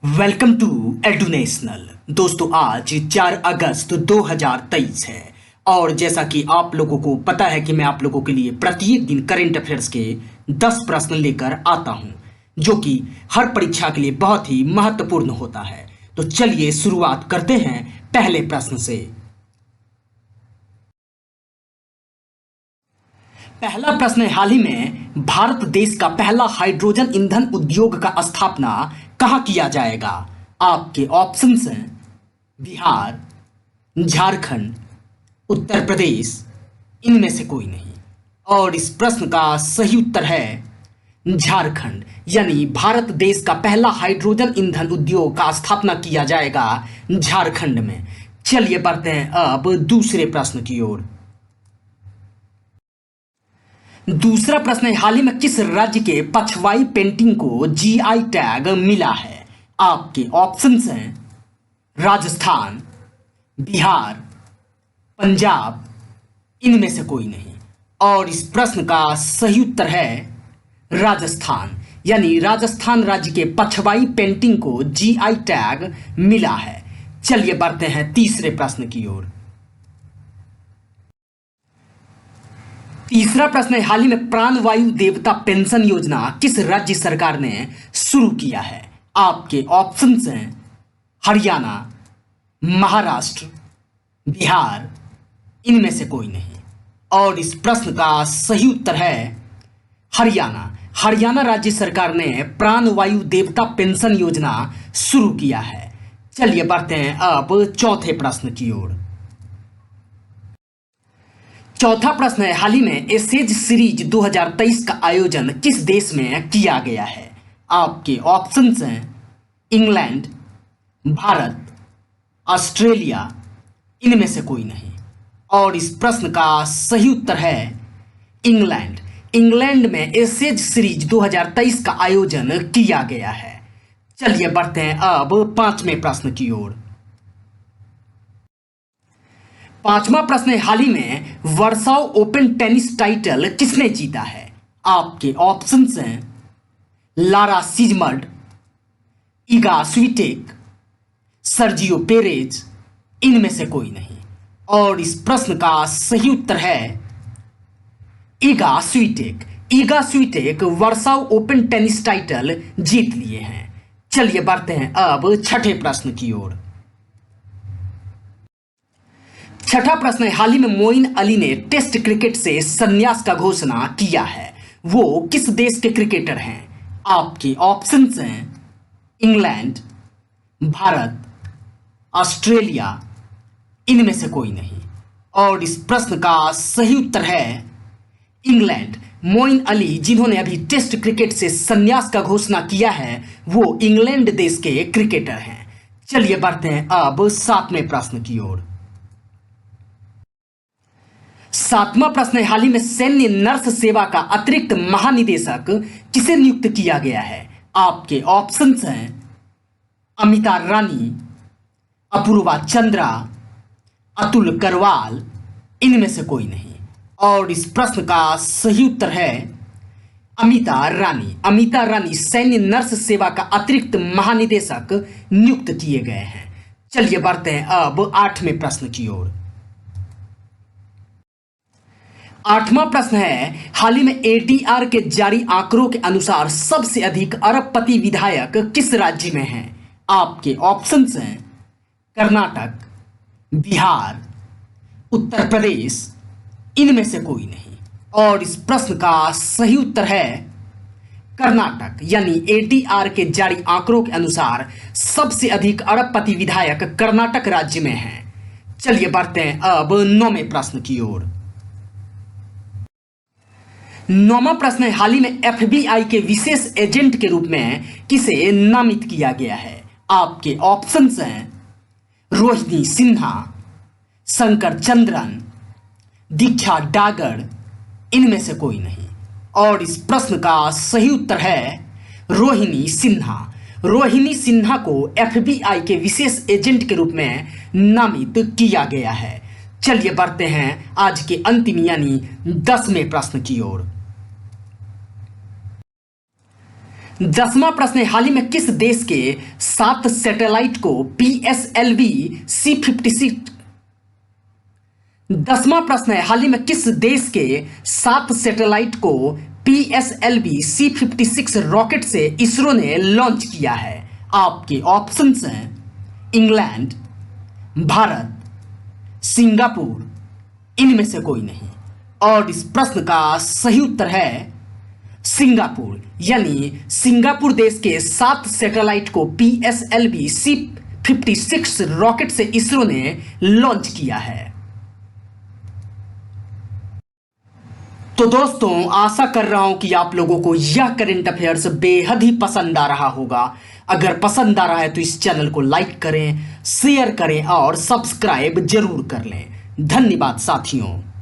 Welcome to एडुनेशनल। दोस्तों आज 4 अगस्त 2023 है और जैसा कि आप लोगों को पता है कि मैं आप लोगों के लिए प्रत्येक दिन करंट अफेयर्स के 10 प्रश्न लेकर आता हूं जो कि हर परीक्षा के लिए बहुत ही महत्वपूर्ण होता है। तो चलिए शुरुआत करते हैं पहले प्रश्न से। पहला प्रश्न है, हाल ही में भारत देश का पहला हाइड्रोजन ईंधन उद्योग का स्थापना कहाँ किया जाएगा? आपके ऑप्शंस हैं बिहार, झारखंड, उत्तर प्रदेश, इनमें से कोई नहीं। और इस प्रश्न का सही उत्तर है झारखंड, यानी भारत देश का पहला हाइड्रोजन ईंधन उद्योग का स्थापना किया जाएगा झारखंड में। चलिए बढ़ते हैं अब दूसरे प्रश्न की ओर। दूसरा प्रश्न है, हाल ही में किस राज्य के पछवाई पेंटिंग को जीआई टैग मिला है? आपके ऑप्शंस हैं राजस्थान, बिहार, पंजाब, इनमें से कोई नहीं। और इस प्रश्न का सही उत्तर है राजस्थान, यानी राजस्थान राज्य के पछवाई पेंटिंग को जीआई टैग मिला है। चलिए बढ़ते हैं तीसरे प्रश्न की ओर। तीसरा प्रश्न है, हाल ही में प्राणवायु देवता पेंशन योजना किस राज्य सरकार ने शुरू किया है? आपके ऑप्शंस हैं हरियाणा, महाराष्ट्र, बिहार, इनमें से कोई नहीं। और इस प्रश्न का सही उत्तर है हरियाणा। हरियाणा राज्य सरकार ने प्राणवायु देवता पेंशन योजना शुरू किया है। चलिए बढ़ते हैं अब चौथे प्रश्न की ओर। चौथा प्रश्न है, हाल ही में एसेज सीरीज 2023 का आयोजन किस देश में किया गया है? आपके ऑप्शंस हैं इंग्लैंड, भारत, ऑस्ट्रेलिया, इनमें से कोई नहीं। और इस प्रश्न का सही उत्तर है इंग्लैंड। इंग्लैंड में एसेज सीरीज 2023 का आयोजन किया गया है। चलिए बढ़ते हैं अब पांचवें प्रश्न की ओर। पांचवा प्रश्न है, हाल ही में वर्साओ ओपन टेनिस टाइटल किसने जीता है? आपके ऑप्शंस हैं लारा सिजमर्ड, इगा स्विटेक, सर्जियो पेरेज, इनमें से कोई नहीं। और इस प्रश्न का सही उत्तर है Iga Swiatek. Iga Swiatek Warsaw open tennis title जीत लिए हैं। चलिए बढ़ते हैं अब छठे प्रश्न की ओर। छठा प्रश्न है, हाल ही में मोइन अली ने टेस्ट क्रिकेट से संन्यास का घोषणा किया है। वो किस देश के क्रिकेटर हैं? आपके ऑप्शंस हैं इंग्लैंड, भारत, ऑस्ट्रेलिया, इनमें से कोई नहीं। और इस प्रश्न का सही उत्तर है इंग्लैंड। मोइन अली जिन्होंने अभी टेस्ट क्रिकेट से संन्यास का घोषणा किया है वो इंग्लैंड देश के क्रिकेटर हैं। चलिए बढ़ते हैं अब सातवें प्रश्न की ओर। सातवां प्रश्न है, हाल ही में सैन्य नर्स सेवा का अतिरिक्त महानिदेशक किसे नियुक्त किया गया है? आपके ऑप्शंस हैं अमिता रानी, अपूर्वा चंद्रा, अतुल करवाल, इनमें से कोई नहीं। और इस प्रश्न का सही उत्तर है अमिता रानी। अमिता रानी सैन्य नर्स सेवा का अतिरिक्त महानिदेशक नियुक्त किए गए हैं। चलिए बढ़ते हैं अब आठवें प्रश्न की ओर। आठवां प्रश्न है, हाल ही में एटीआर के जारी आंकड़ों के अनुसार सबसे अधिक अरबपति विधायक किस राज्य में हैं? आपके ऑप्शंस हैं कर्नाटक, बिहार, उत्तर प्रदेश, इनमें से कोई नहीं। और इस प्रश्न का सही उत्तर है कर्नाटक, यानी एटीआर के जारी आंकड़ों के अनुसार सबसे अधिक अरबपति विधायक कर्नाटक राज्य में हैं। चलिए बढ़ते हैं अब नौवें प्रश्न की ओर। नौवां प्रश्न है, हाल ही में एफबीआई के विशेष एजेंट के रूप में किसे नामित किया गया है? आपके ऑप्शंस हैं रोहिणी सिन्हा, शंकर चंद्रन, दीक्षा डागर, इनमें से कोई नहीं। और इस प्रश्न का सही उत्तर है रोहिणी सिन्हा। रोहिणी सिन्हा को एफबीआई के विशेष एजेंट के रूप में नामित किया गया है। चलिए बढ़ते हैं आज के अंतिम यानी 10वें प्रश्न की ओर। 10वां प्रश्न है, हाल ही में किस देश के 7 सैटेलाइट को PSLV C56। 10वां प्रश्न है, हाल ही में किस देश के 7 सैटेलाइट को PSLV C56 रॉकेट से इसरो ने लॉन्च किया है? आपके ऑप्शंस हैं इंग्लैंड, भारत, सिंगापुर, इनमें से कोई नहीं। और इस प्रश्न का सही उत्तर है सिंगापुर, यानी सिंगापुर देश के 7 सैटेलाइट को PSLV C56 रॉकेट से इसरो ने लॉन्च किया है। तो दोस्तों, आशा कर रहा हूं कि आप लोगों को यह करंट अफेयर्स बेहद ही पसंद आ रहा होगा। अगर पसंद आ रहा है तो इस चैनल को लाइक करें, शेयर करें और सब्सक्राइब जरूर कर लें। धन्यवाद साथियों।